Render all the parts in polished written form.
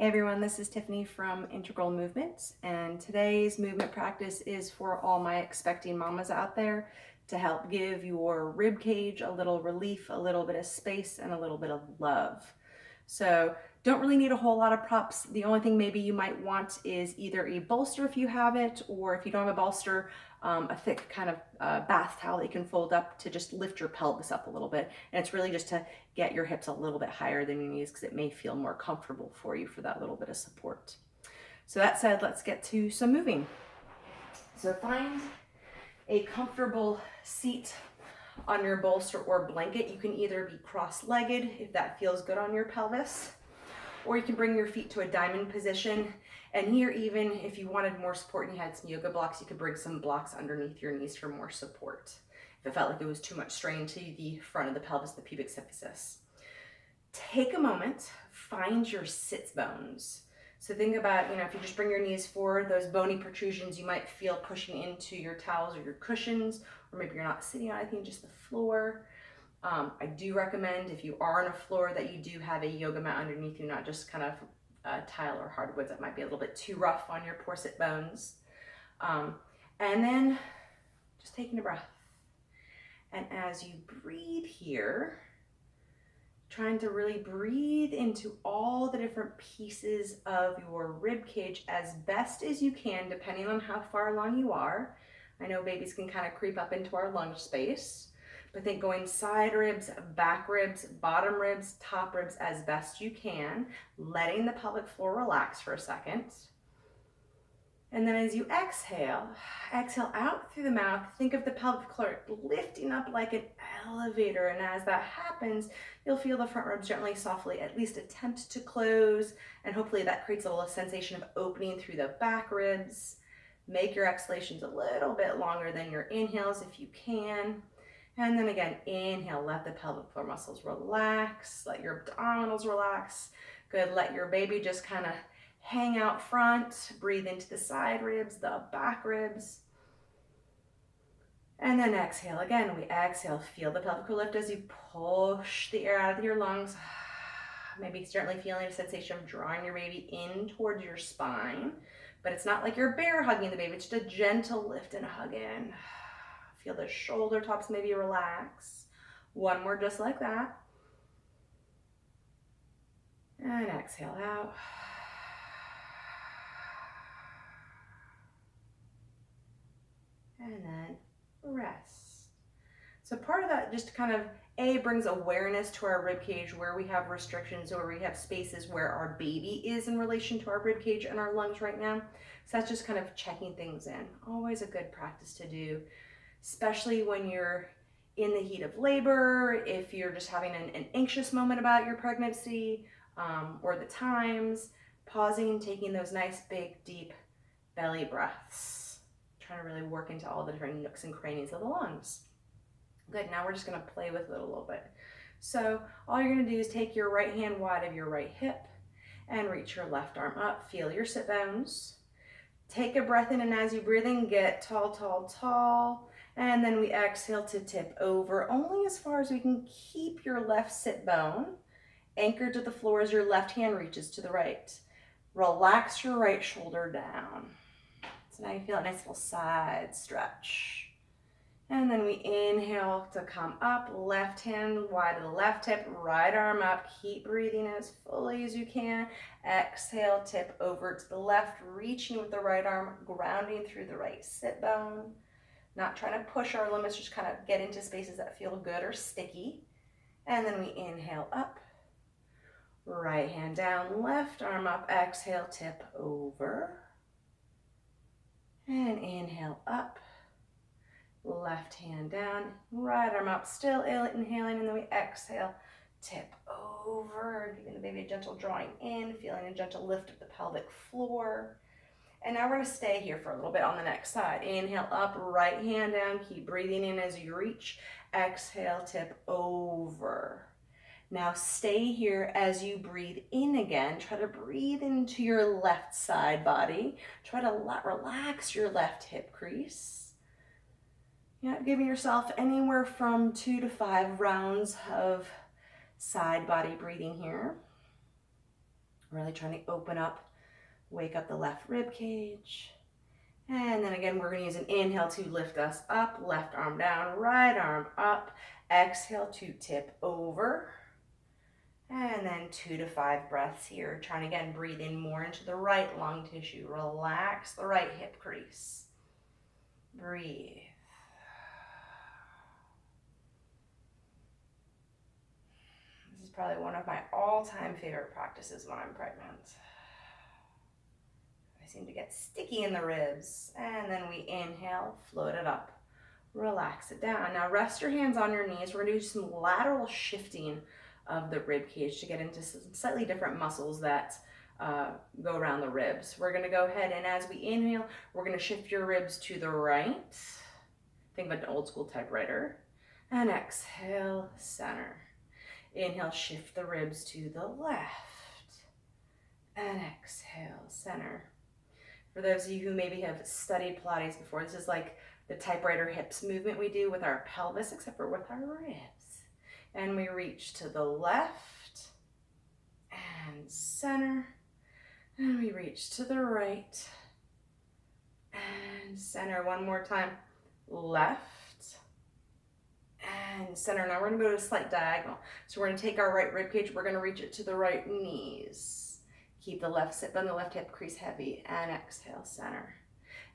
Hey everyone, this is Tiffany from Integral Movements, and today's movement practice is for all my expecting mamas out there to help give your rib cage a little relief, a little bit of space, and a little bit of love. So don't really need a whole lot of props. The only thing maybe you might want is either a bolster if you have it, or if you don't have a bolster, a thick kind of bath towel that you can fold up to just lift your pelvis up a little bit. And it's really just to get your hips a little bit higher than your knees because it may feel more comfortable for you for that little bit of support. So that said, let's get to some moving. So find a comfortable seat on your bolster or blanket. You can either be cross-legged if that feels good on your pelvis, or you can bring your feet to a diamond position. And here, even if you wanted more support and you had some yoga blocks, you could bring some blocks underneath your knees for more support if it felt like it was too much strain to the front of the pelvis, the pubic symphysis. Take a moment, find your sits bones. So think about, if you just bring your knees forward, those bony protrusions you might feel pushing into your towels or your cushions, or maybe you're not sitting on anything, just the floor. I do recommend, if you are on a floor, that you do have a yoga mat underneath you, not just kind of tile or hardwoods that might be a little bit too rough on your poor sit bones. And then just taking a breath. And as you breathe here, trying to really breathe into all the different pieces of your rib cage as best as you can, depending on how far along you are. I know babies can kind of creep up into our lunge space, but think going side ribs, back ribs, bottom ribs, top ribs as best you can, letting the pelvic floor relax for a second. And then as you exhale out through the mouth. Think of the pelvic floor lifting up like an elevator. And as that happens, you'll feel the front ribs gently, softly, at least attempt to close. And hopefully that creates a little sensation of opening through the back ribs. Make your exhalations a little bit longer than your inhales if you can. And then again, inhale, let the pelvic floor muscles relax. Let your abdominals relax. Good, let your baby just kind of hang out front, breathe into the side ribs, the back ribs. And then exhale. Again, we exhale, feel the pelvic floor lift as you push the air out of your lungs. Maybe certainly feeling a sensation of drawing your baby in towards your spine, but it's not like you're bear hugging the baby, it's just a gentle lift and hug in. Feel the shoulder tops maybe relax. One more just like that. And exhale out. And then rest. So part of that just kind of brings awareness to our rib cage where we have restrictions, or we have spaces where our baby is in relation to our rib cage and our lungs right now. So that's just kind of checking things in. Always a good practice to do, especially when you're in the heat of labor, if you're just having an anxious moment about your pregnancy, or the times, pausing, taking those nice, big, deep belly breaths. Trying to really work into all the different nooks and crannies of the lungs. Good, now we're just gonna play with it a little bit. So all you're gonna do is take your right hand wide of your right hip and reach your left arm up. Feel your sit bones. Take a breath in, and as you breathe in, get tall, tall, tall. And then we exhale to tip over, only as far as we can keep your left sit bone anchored to the floor as your left hand reaches to the right. Relax your right shoulder down. So now you feel a nice little side stretch. And then we inhale to come up, left hand wide of the left hip, right arm up. Keep breathing in as fully as you can. Exhale, tip over to the left, reaching with the right arm, grounding through the right sit bone. Not trying to push our limits, just kind of get into spaces that feel good or sticky. And then we inhale up. Right hand down, left arm up. Exhale, tip over. And inhale up, left hand down, right arm up, still inhaling, and then we exhale, tip over, giving the baby a gentle drawing in, feeling a gentle lift of the pelvic floor. And now we're gonna stay here for a little bit on the next side. Inhale up, right hand down, keep breathing in as you reach. Exhale, tip over. Now stay here as you breathe in again. Try to breathe into your left side body. Try to relax your left hip crease. Giving yourself anywhere from 2 to 5 rounds of side body breathing here. Really trying to open up, wake up the left rib cage. And then again, we're going to use an inhale to lift us up, left arm down, right arm up. Exhale to tip over. And then 2 to 5 breaths here. Trying to, again, breathe in more into the right lung tissue. Relax the right hip crease. Breathe. This is probably one of my all-time favorite practices when I'm pregnant. I seem to get sticky in the ribs. And then we inhale, float it up. Relax it down. Now rest your hands on your knees. We're going to do some lateral shifting of the rib cage to get into some slightly different muscles that go around the ribs. We're going to go ahead and as we inhale, we're going to shift your ribs to the right. Think about an old school typewriter. And exhale, center. Inhale, shift the ribs to the left. And exhale, center. For those of you who maybe have studied Pilates before, this is like the typewriter hips movement we do with our pelvis, except for with our ribs. And we reach to the left and center. And we reach to the right and center. One more time. Left and center. Now we're going to go to a slight diagonal. So we're going to take our right rib cage. We're going to reach it to the right knees. Keep the left sit bone, the left hip crease heavy. And exhale, center.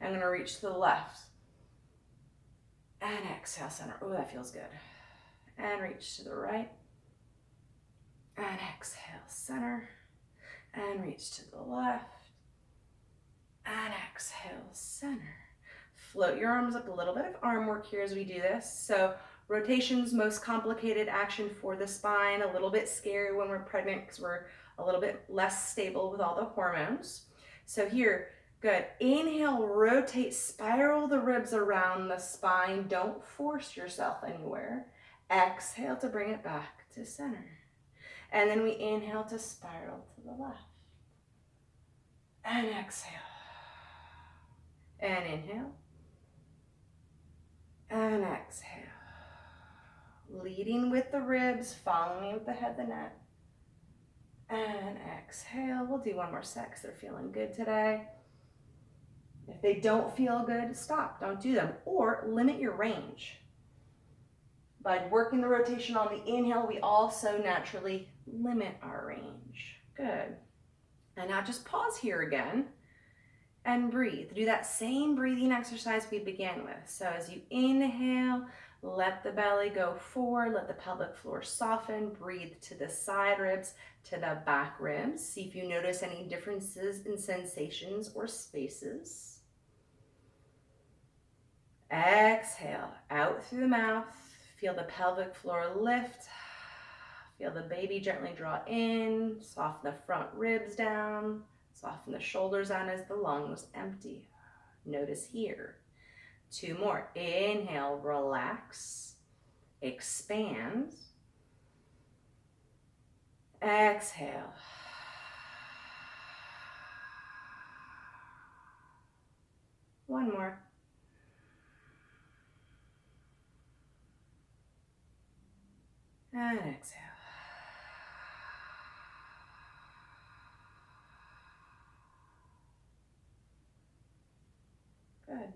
I'm going to reach to the left. And exhale, center. Oh, that feels good. And reach to the right. And exhale, center. And reach to the left. And exhale, center. Float your arms up, a little bit of arm work here as we do this. So rotation's most complicated action for the spine, a little bit scary when we're pregnant because we're a little bit less stable with all the hormones. So here, good. Inhale, rotate, spiral the ribs around the spine. Don't force yourself anywhere. Exhale to bring it back to center. And then we inhale to spiral to the left. And exhale. And inhale. And exhale. Leading with the ribs, following with the head, the neck. And exhale. We'll do one more set because they're feeling good today. If they don't feel good, stop. Don't do them. Or limit your range. By working the rotation on the inhale, we also naturally limit our range. Good. And now just pause here again and breathe. Do that same breathing exercise we began with. So as you inhale, let the belly go forward, let the pelvic floor soften, breathe to the side ribs, to the back ribs. See if you notice any differences in sensations or spaces. Exhale, out through the mouth. Feel the pelvic floor lift. Feel the baby gently draw in. Soften the front ribs down. Soften the shoulders down as the lungs empty. Notice here. 2 more. Inhale, relax. Expand. Exhale. One more. And exhale. Good.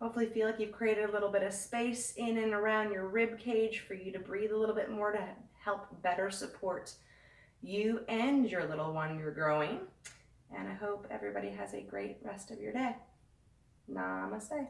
Hopefully feel like you've created a little bit of space in and around your rib cage for you to breathe a little bit more to help better support you and your little one you're growing. And I hope everybody has a great rest of your day. Namaste.